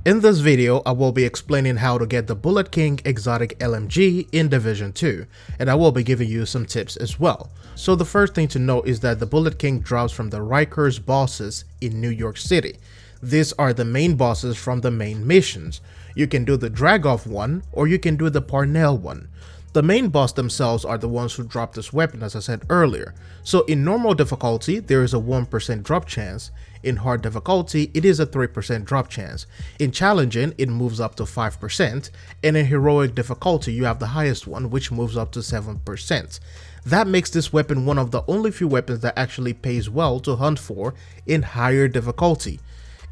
In this video, I will be explaining how to get the Bullet King exotic LMG in Division 2, and I will be giving you some tips as well. So the first thing to know is that the Bullet King drops from the Rikers bosses in New York City. These are the main bosses from the main missions. You can do the Dragoff one, or you can do the Parnell one. The main boss themselves are the ones who drop this weapon, as I said earlier. So in normal difficulty, there is a 1% drop chance. In hard difficulty, it is a 3% drop chance. In challenging, it moves up to 5%. And in heroic difficulty, you have the highest one, which moves up to 7%. That makes this weapon one of the only few weapons that actually pays well to hunt for in higher difficulty.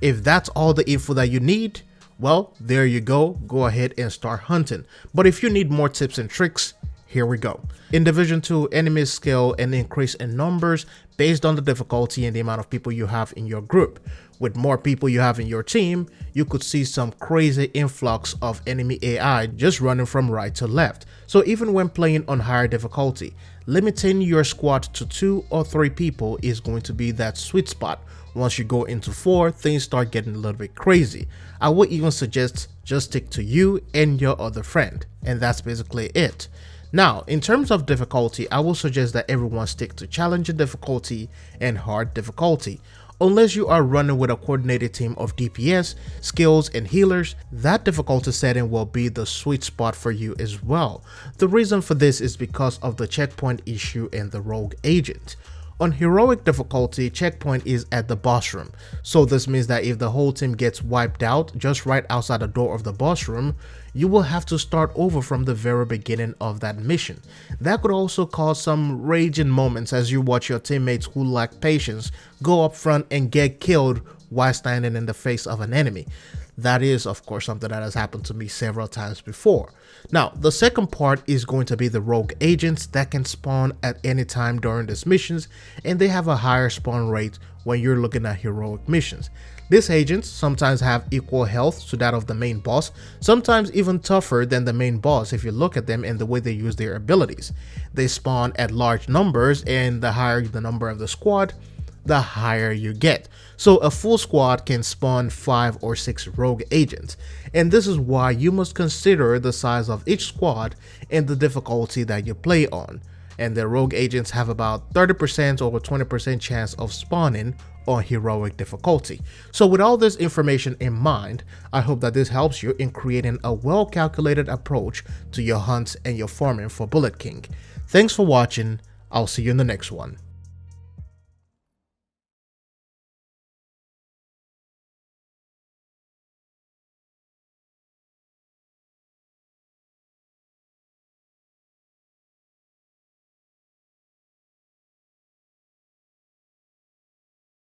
If that's all the info that you need, well, there you go ahead and start hunting. But if you need more tips and tricks, here we go. In Division 2, enemies scale and increase in numbers based on the difficulty and the amount of people you have in your group. With more people you have in your team, you could see some crazy influx of enemy AI just running from right to left. So even when playing on higher difficulty, limiting your squad to 2 or 3 people is going to be that sweet spot. Once you go into 4, things start getting a little bit crazy. I would even suggest just stick to you and your other friend, and that's basically it. Now, in terms of difficulty, I will suggest that everyone stick to challenging difficulty and hard difficulty. Unless you are running with a coordinated team of DPS, skills, and healers, that difficulty setting will be the sweet spot for you as well. The reason for this is because of the checkpoint issue and the rogue agent. On heroic difficulty, checkpoint is at the boss room, so this means that if the whole team gets wiped out just right outside the door of the boss room, you will have to start over from the very beginning of that mission. That could also cause some raging moments as you watch your teammates who lack patience go up front and get killed while standing in the face of an enemy. That is, of course, something that has happened to me several times before. Now, the second part is going to be the rogue agents that can spawn at any time during these missions, and they have a higher spawn rate when you're looking at heroic missions. These agents sometimes have equal health to that of the main boss, sometimes even tougher than the main boss if you look at them and the way they use their abilities. They spawn at large numbers, and the higher the number of the squad, the higher you get. So a full squad can spawn 5 or 6 rogue agents, and this is why you must consider the size of each squad and the difficulty that you play on. And the rogue agents have about 30% or 20% chance of spawning on heroic difficulty. So with all this information in mind, I hope that this helps you in creating a well-calculated approach to your hunts and your farming for Bullet King. Thanks for watching. I'll see you in the next one.